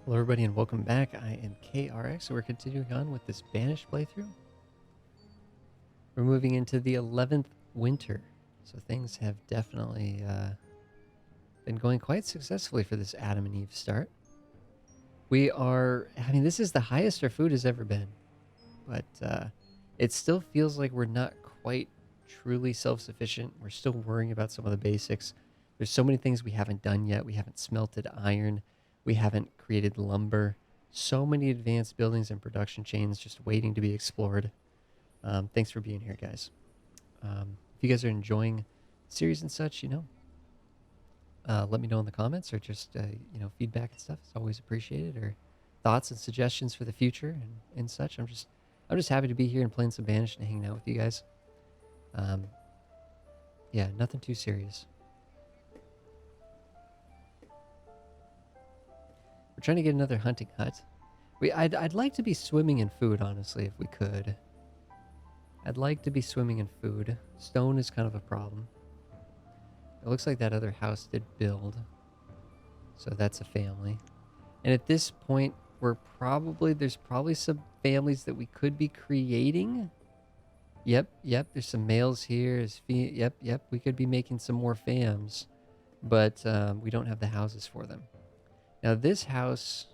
Hello everybody and welcome back. I am KRX, so we're continuing on with this Banished playthrough. We're moving into the 11th winter, so things have definitely been going quite successfully for this Adam and Eve start. This is the highest our food has ever been, but it still feels like we're not quite truly self-sufficient. We're still worrying about some of the basics. There's so many things we haven't done yet. We haven't smelted iron. We haven't created lumber. So many advanced buildings and production chains just waiting to be explored. Thanks for being here, guys. If you guys are enjoying the series and such, let me know in the comments or just, feedback and stuff. It's always appreciated. Or thoughts and suggestions for the future and such. I'm just happy to be here and playing some Banished and hanging out with you guys. Yeah, nothing too serious. We're trying to get another hunting hut. I'd like to be swimming in food, honestly, if we could. I'd like to be swimming in food. Stone is kind of a problem. It looks like that other house did build. So that's a family. And at this point, there's probably some families that we could be creating. Yep, there's some males here. Yep, we could be making some more fams. But we don't have the houses for them. Now this house...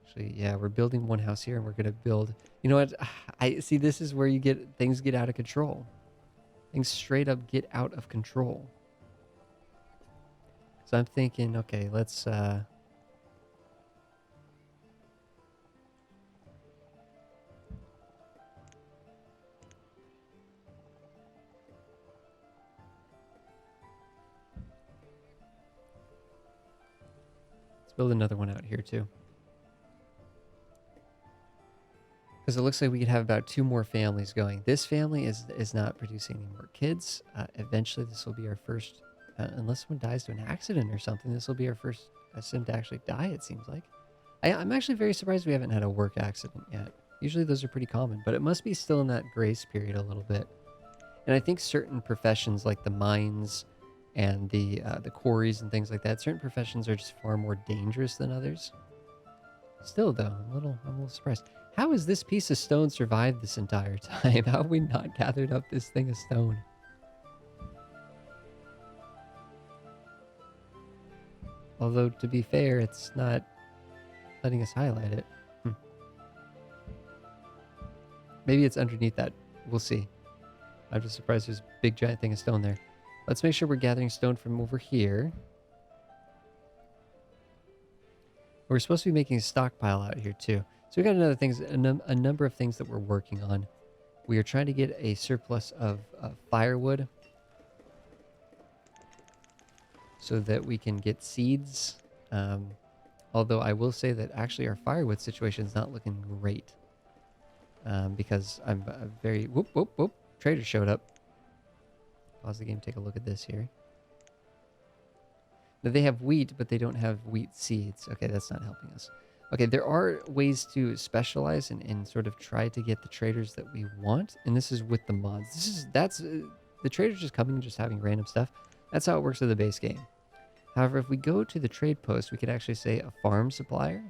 Actually, yeah, we're building one house here and we're going to build... You know what? I see, this is where things get out of control. Things straight up get out of control. So I'm thinking, okay, let's build another one out here too. Because it looks like we could have about 2 more families going. This family is not producing any more kids. Eventually this will be our first, unless someone dies to an accident or something, this will be our first sim to actually die, it seems like. I'm actually very surprised we haven't had a work accident yet. Usually those are pretty common, but it must be still in that grace period a little bit. And I think certain professions like the mines and the quarries and things like that, certain professions are just far more dangerous than others. Still though, I'm a little surprised. How has this piece of stone survived this entire time? How have we not gathered up this thing of stone? Although, to be fair, it's not letting us highlight it. Maybe it's underneath that. We'll see. I'm just surprised there's a big giant thing of stone there. Let's make sure we're gathering stone from over here. We're supposed to be making a stockpile out here too. So we got a number of things that we're working on. We are trying to get a surplus of firewood so that we can get seeds. Although I will say that actually our firewood situation is not looking great. Because I'm very... Whoop. Trader showed up. Pause the game, take a look at this here. Now they have wheat, but they don't have wheat seeds. Okay, that's not helping us. Okay, there are ways to specialize and sort of try to get the traders that we want. And this is with the mods. The traders just coming and just having random stuff. That's how it works with the base game. However, if we go to the trade post, we could actually say a farm supplier.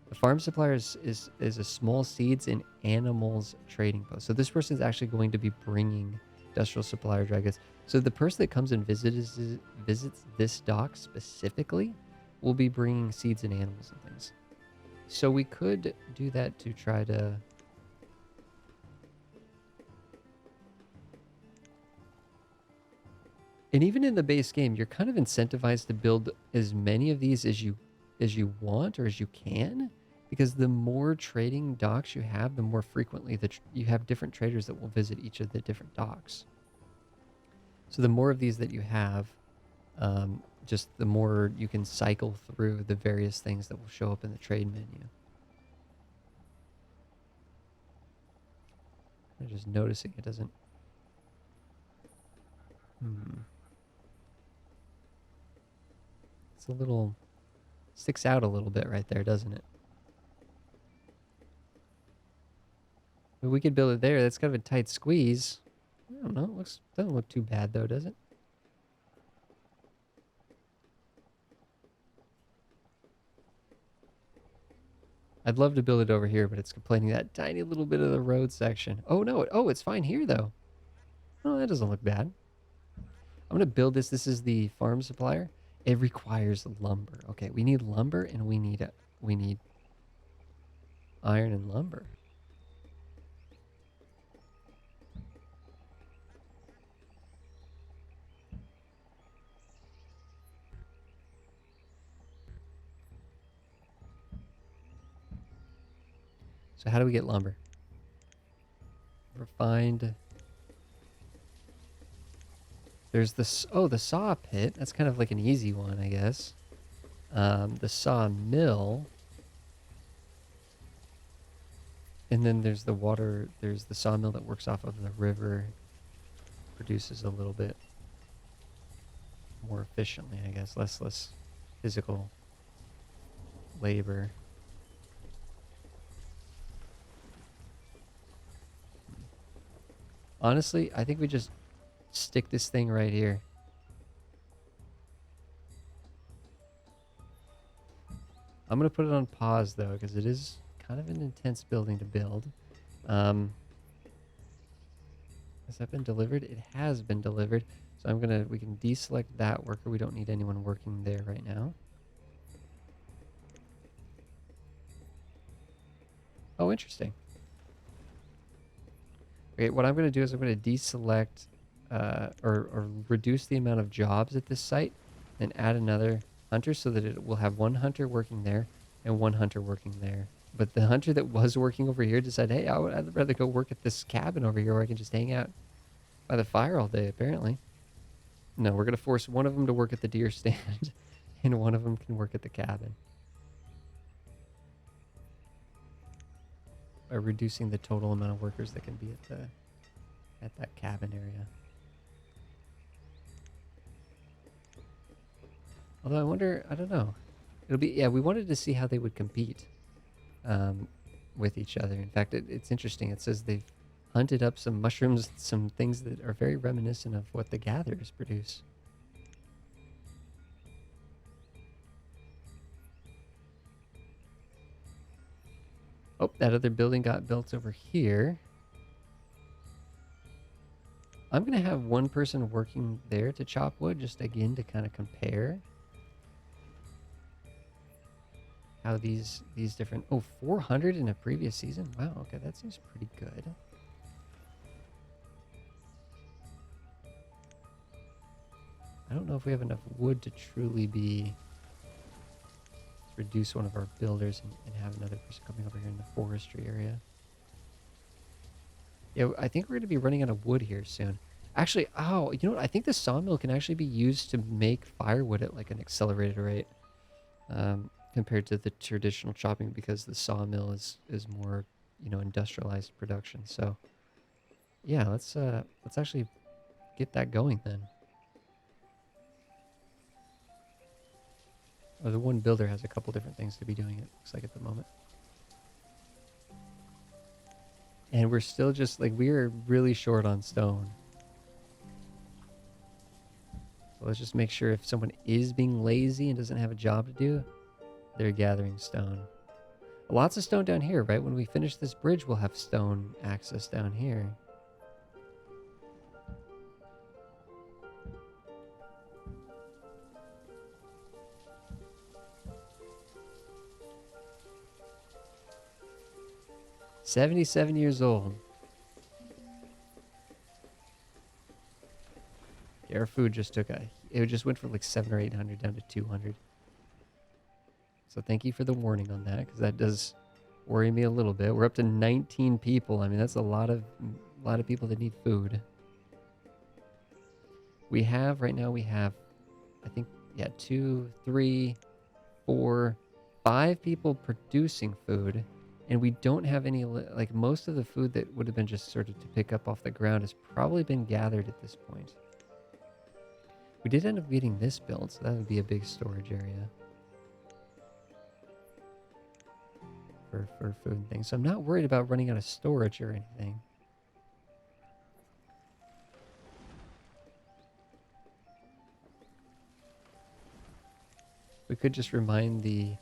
The farm supplier is a small seeds and animals trading post. So this person is actually going to be bringing industrial supplier dragons. So the person that comes and visits this dock specifically will be bringing seeds and animals and things. So we could do that to try to... And even in the base game, you're kind of incentivized to build as many of these as you want or as you can, because the more trading docks you have, the more frequently you have different traders that will visit each of the different docks. So the more of these that you have, just the more you can cycle through the various things that will show up in the trade menu. I'm just noticing it doesn't... It's a little... Sticks out a little bit right there, doesn't it? But we could build it there. That's kind of a tight squeeze. I don't know. It doesn't look too bad though, does it? I'd love to build it over here, but it's complaining that tiny little bit of the road section. Oh no, it's fine here though. Oh, that doesn't look bad. I'm gonna build this. This is the farm supplier. It requires lumber. Okay, we need lumber and we need iron and lumber. So how do we get lumber? Refined. There's this. Oh, the saw pit. That's kind of like an easy one, I guess. The saw mill. And then there's the water. There's the sawmill that works off of the river. Produces a little bit more efficiently, I guess. Less physical labor. Honestly, I think we just stick this thing right here. I'm going to put it on pause, though, because it is kind of an intense building to build. Has that been delivered? It has been delivered. So we can deselect that worker. We don't need anyone working there right now. Oh, interesting. Okay, what I'm going to do is I'm going to deselect or reduce the amount of jobs at this site and add another hunter so that it will have one hunter working there and one hunter working there. But the hunter that was working over here decided, hey, I'd rather go work at this cabin over here where I can just hang out by the fire all day, apparently. No, we're going to force one of them to work at the deer stand and one of them can work at the cabin. By reducing the total amount of workers that can be at that cabin area. Although I wonder, I don't know. It'll be, yeah, we wanted to see how they would compete with each other. In fact, it's interesting. It says they've hunted up some mushrooms, some things that are very reminiscent of what the gatherers produce. Oh, that other building got built over here. I'm going to have one person working there to chop wood, just again to kind of compare how these different... Oh, 400 in a previous season? Wow, okay, that seems pretty good. I don't know if we have enough wood to truly be... Let's reduce one of our builders and have another person coming over here in the forestry area. Yeah, I think we're going to be running out of wood here soon. Actually, oh, you know what? I think the sawmill can actually be used to make firewood at like an accelerated rate compared to the traditional chopping because the sawmill is more, you know, industrialized production. So, yeah, let's actually get that going then. Oh, the one builder has a couple different things to be doing, it looks like, at the moment. And we're still just, like, we're really short on stone. So let's just make sure if someone is being lazy and doesn't have a job to do, they're gathering stone. Lots of stone down here, right? When we finish this bridge, we'll have stone access down here. "77 years old." Yeah, our food just took it just went from like 700 or 800 down to 200. So thank you for the warning on that, because that does worry me a little bit. We're up to 19 people. I mean, that's a lot of people that need food. Right now we have, I think, yeah, 2, 3, 4, 5 people producing food. And we don't have any, like, most of the food that would have been just sort of to pick up off the ground has probably been gathered at this point. We did end up getting this built, so that would be a big storage area for food and things. So I'm not worried about running out of storage or anything. We could just remind the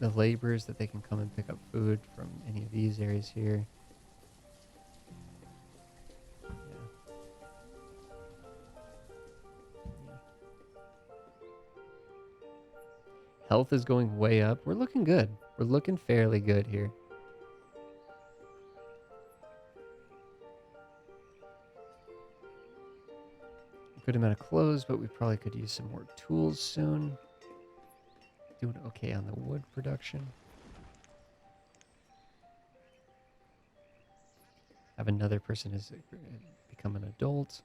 the laborers that they can come and pick up food from any of these areas here. Yeah. Yeah. Health is going way up. We're looking good. We're looking fairly good here. Good amount of clothes, but we probably could use some more tools soon. Doing okay on the wood production. Have another person has become an adult.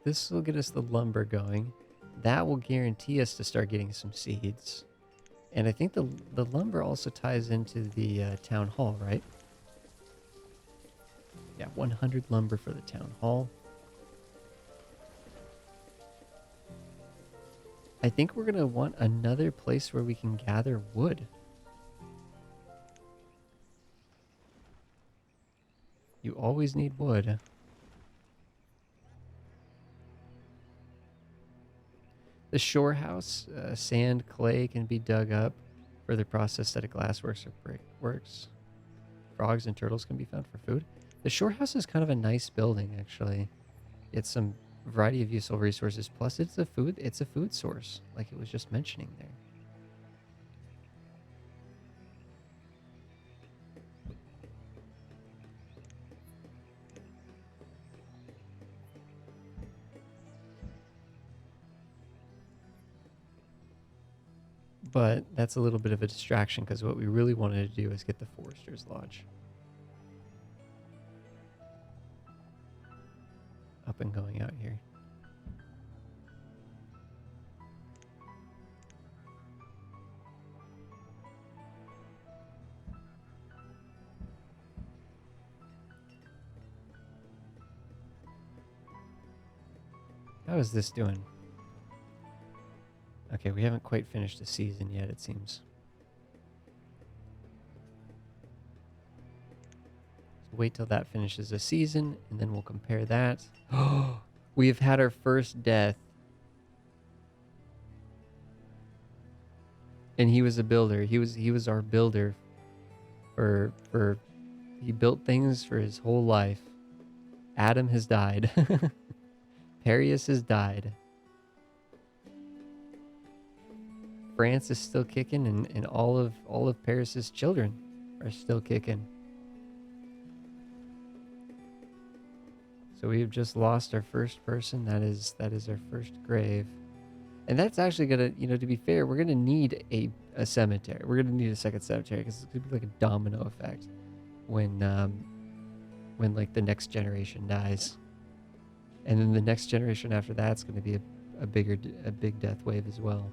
This will get us the lumber going. That will guarantee us to start getting some seeds. And I think the lumber also ties into the town hall, right? Yeah, 100 lumber for the town hall. I think we're going to want another place where we can gather wood. You always need wood. The shore house, sand, clay can be dug up, further processed at a glassworks or brickworks. Frogs and turtles can be found for food. The shore house is kind of a nice building, actually. It's some variety of useful resources. Plus, it's a food source, like it was just mentioning there. But that's a little bit of a distraction because what we really wanted to do is get the Forester's Lodge up and going out here. How is this doing? Okay, we haven't quite finished the season yet, it seems. So wait till that finishes the season, and then we'll compare that. Oh, we've had our first death. And he was a builder. He was our builder for he built things for his whole life. Adam has died. Perius has died. France is still kicking, and all of Paris's children are still kicking. So we've just lost our first person. That is our first grave. And that's actually gonna, to be fair, we're gonna need a cemetery. We're gonna need a second cemetery because it's gonna be like a domino effect when like the next generation dies, and then the next generation after that's gonna be a big death wave as well.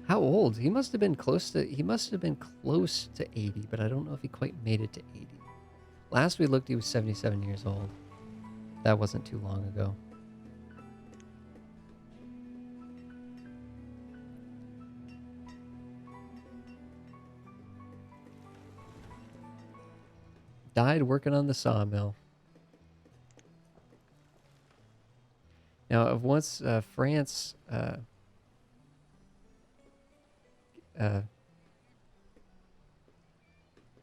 How old? He must have been close to 80, but I don't know if he quite made it to 80. Last we looked, he was 77 years old. That wasn't too long ago. Died working on the sawmill. Now, of once France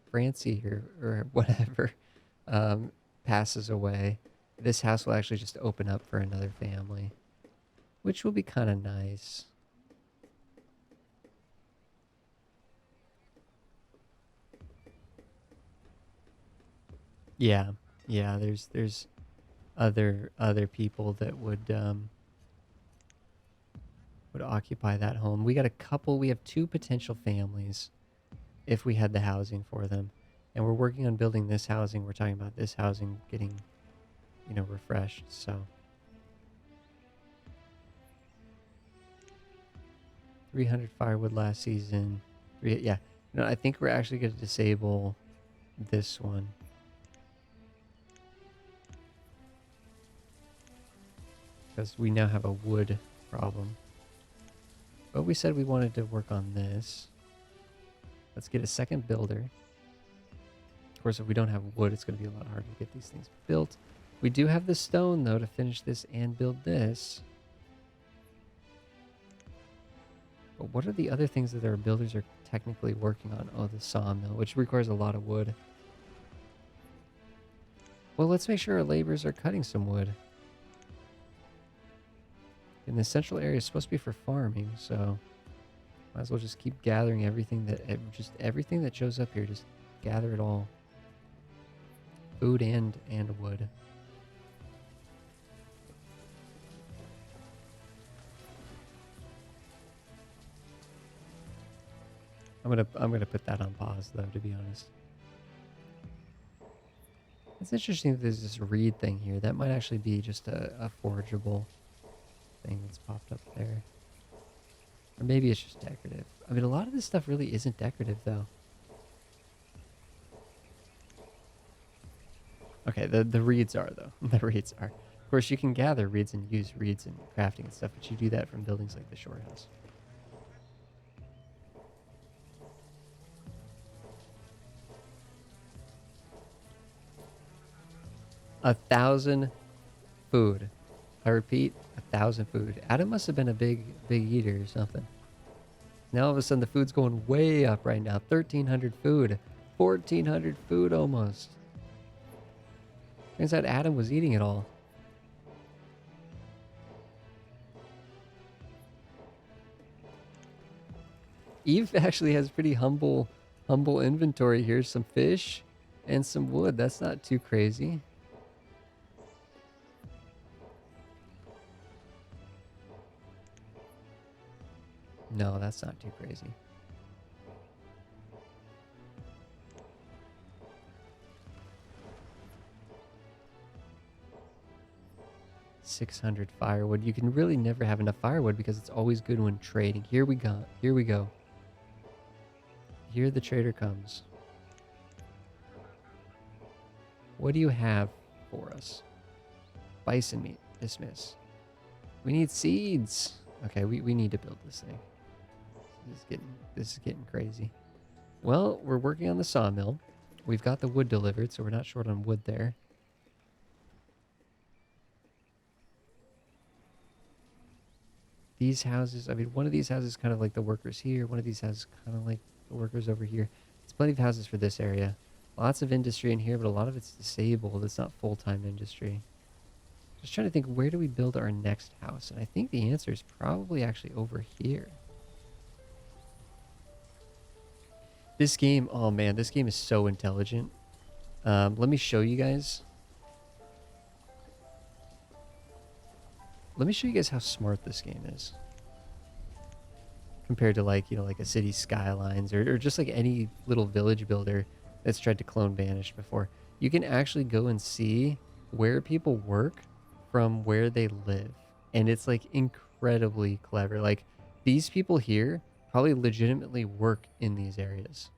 Francie or whatever passes away, this house will actually just open up for another family, which will be kind of nice. Yeah, yeah. There's other people that would occupy that home. We got a couple. We have 2 potential families if we had the housing for them, and we're working on building this housing. We're talking about this housing getting, refreshed. So 300 firewood last season. Yeah. I think we're actually going to disable this one. Because we now have a wood problem. But we said we wanted to work on this. Let's get a second builder. Of course, if we don't have wood, it's going to be a lot harder to get these things built. We do have the stone, though, to finish this and build this. But what are the other things that our builders are technically working on? Oh, the sawmill, which requires a lot of wood. Well, let's make sure our laborers are cutting some wood. And the central area is supposed to be for farming, so might as well just keep gathering everything that shows up here. Just gather it all. Food and wood. I'm gonna put that on pause though, to be honest. It's interesting that there's this reed thing here. That might actually be just a forageable thing that's popped up there. Or maybe it's just decorative. I mean, a lot of this stuff really isn't decorative though. Okay, the reeds are though. The reeds are. Of course, you can gather reeds and use reeds in crafting and stuff, but you do that from buildings like the shore house. A 1,000 food. I repeat, 1,000 food. Adam must have been a big eater or something. Now all of a sudden the food's going way up right now. 1,300 food. 1,400 food almost. Turns out Adam was eating it all. Eve actually has pretty humble inventory here. Some fish and some wood. That's not too crazy. No, that's not too crazy. $600 firewood. You can really never have enough firewood because it's always good when trading. Here we go. Here we go. Here the trader comes. What do you have for us? Bison meat. Dismiss. We need seeds. Okay, we need to build this thing. This is getting crazy. Well, we're working on the sawmill. We've got the wood delivered, so we're not short on wood there. These houses, I mean, one of these houses is kind of like the workers here. One of these houses kind of like the workers over here. It's plenty of houses for this area. Lots of industry in here, but a lot of it's disabled. It's not full-time industry. Just trying to think, where do we build our next house? And I think the answer is probably actually over here. This game, oh man, this game is so intelligent. Let me show you guys. Let me show you guys how smart this game is. Compared to like, you know, like a city skylines or just like any little village builder that's tried to clone Banished before. You can actually go and see where people work from where they live. And it's like incredibly clever. Like these people here probably legitimately work in these areas.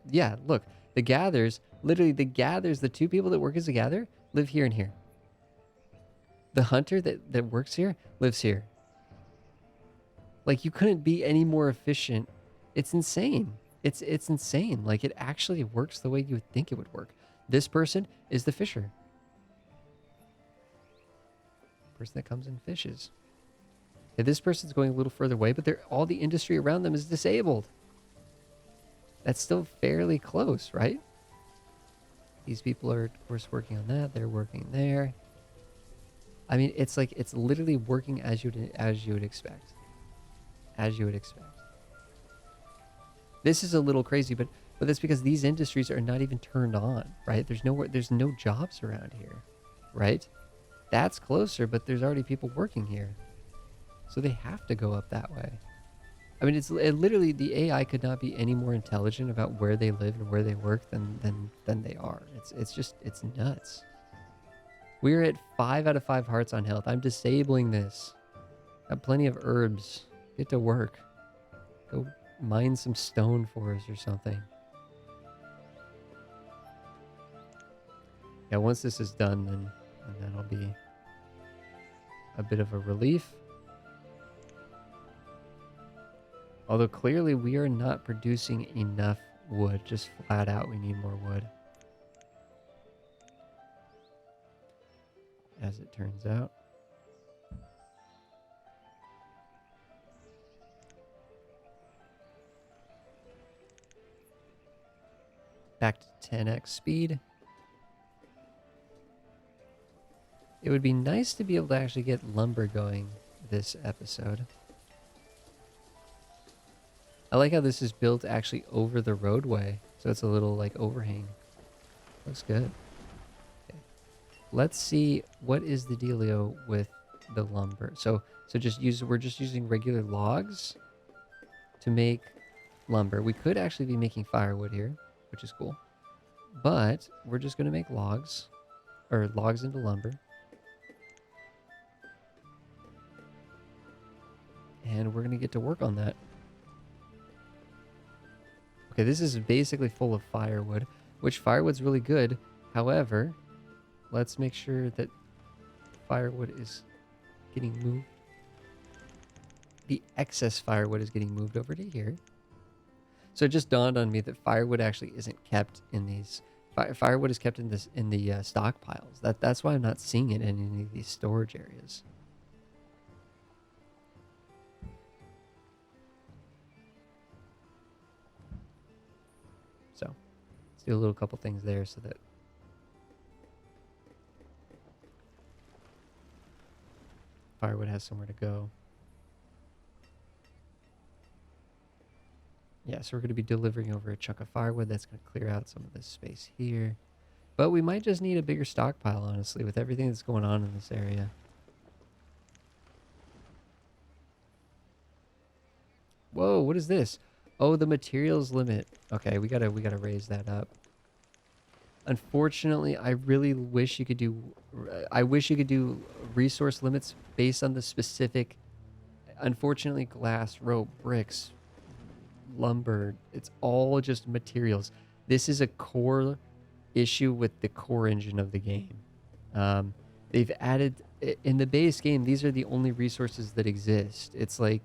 Yeah, look, the gathers, literally the two people that work as a gather live here and here. The hunter that works here lives here. Like, you couldn't be any more efficient. It's insane. It's insane. Like, it actually works the way you would think it would work. This person is the fisher. Person that comes and fishes. And this person's going a little further away, but all the industry around them is disabled. That's still fairly close, right? These people are, of course, working on that. They're working there. I mean, it's like, it's literally working as you would expect. As you would expect. This is a little crazy, but that's because these industries are not even turned on, right? There's no jobs around here, right? That's closer, but there's already people working here. So they have to go up that way. I mean, it literally, the AI could not be any more intelligent about where they live and where they work than they are. It's nuts. We're at 5 out of 5 hearts on health. I'm disabling this. Got plenty of herbs. Get to work. Go mine some stone for us or something. Yeah, once this is done, then that'll be a bit of a relief. Although clearly we are not producing enough wood. Just flat out, we need more wood. As it turns out. Back to 10x speed. It would be nice to be able to actually get lumber going this episode. I like how this is built actually over the roadway. So it's a little like overhang. Looks good. Okay. Let's see what is the dealio with the lumber. So we're just using regular logs to make lumber. We could actually be making firewood here, which is cool. But we're just going to make logs, or logs into lumber. And we're going to get to work on that. Okay, this is basically full of firewood, which firewood's really good. However, let's make sure that firewood is getting moved. The excess firewood is getting moved over to here. So it just dawned on me that firewood actually isn't kept in these. Firewood is kept in the stockpiles. That's why I'm not seeing it in any of these storage areas. So let's do a little couple things there so that firewood has somewhere to go. Yeah, so we're going to be delivering over a chunk of firewood. That's going to clear out some of this space here. But we might just need a bigger stockpile, honestly, with everything that's going on in this area. Whoa, what is this? Oh, the materials limit. Okay, we gotta raise that up. Unfortunately, I really wish you could do... I wish you could do resource limits based on the specific... Unfortunately, glass, rope, bricks, lumber, it's all just materials. This is a core issue with the core engine of the game. They've added... In the base game, these are the only resources that exist. It's like...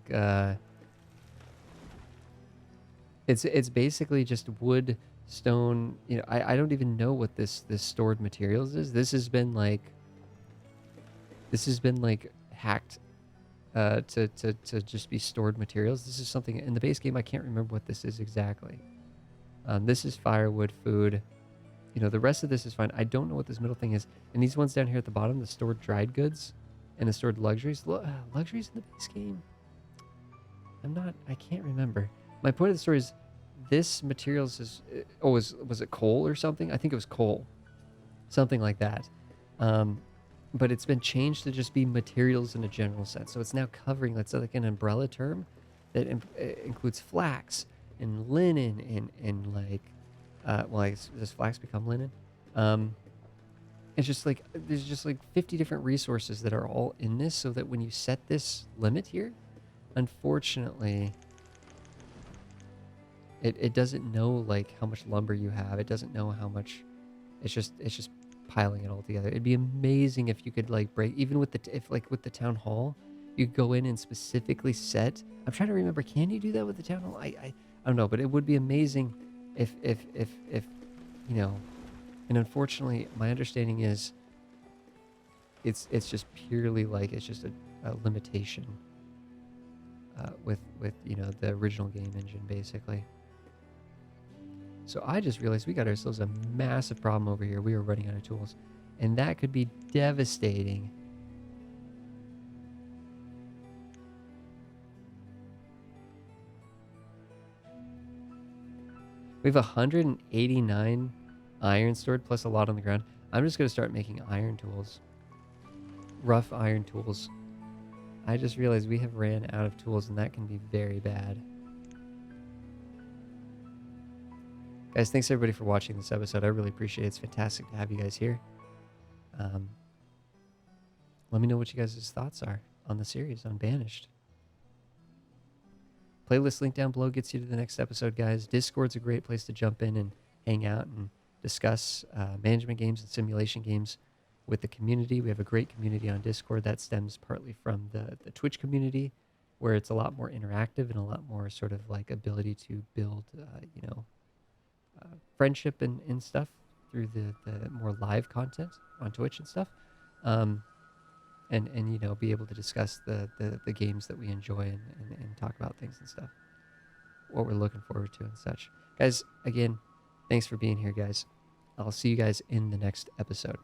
It's basically just wood, stone. You know, I don't even know what this stored materials is. This has been like hacked to just be stored materials. This is something in the base game. I can't remember what this is exactly. This is firewood, food. You know, the rest of this is fine. I don't know what this middle thing is. And these ones down here at the bottom, the stored dried goods and the stored luxuries. Luxuries in the base game. I can't remember. My point of the story is this materials is, was it coal or something? I think it was coal, something like that. But it's been changed to just be materials in a general sense. So it's now covering, that's like an umbrella term that includes flax and linen and like, does flax become linen? It's just like, there's just like 50 different resources that are all in this so that when you set this limit here, unfortunately, it doesn't know like how much lumber you have. It doesn't know how much. It's just piling it all together. It'd be amazing if you could like break even with with the town hall, you could go in and specifically set. I'm trying to remember. Can you do that with the town hall? I don't know, but it would be amazing if you know. And unfortunately, my understanding is it's just purely like it's just a limitation with you know the original game engine basically. So I just realized we got ourselves a massive problem over here. We are running out of tools, and that could be devastating. We have 189 iron stored plus a lot on the ground. I'm just going to start making iron tools. Rough iron tools. I just realized we have ran out of tools, and that can be very bad. Guys, thanks everybody for watching this episode. I really appreciate it. It's fantastic to have you guys here. Let me know what you guys' thoughts are on the series, on Banished. Playlist link down below gets you to the next episode, guys. Discord's a great place to jump in and hang out and discuss management games and simulation games with the community. We have a great community on Discord that stems partly from the Twitch community, where it's a lot more interactive and a lot more sort of like ability to build, you know, friendship and stuff through the more live content on Twitch and stuff. Um, and you know, be able to discuss the games that we enjoy and talk about things and stuff, what we're looking forward to and such. Guys, again, thanks for being here, guys. I'll see you guys in the next episode.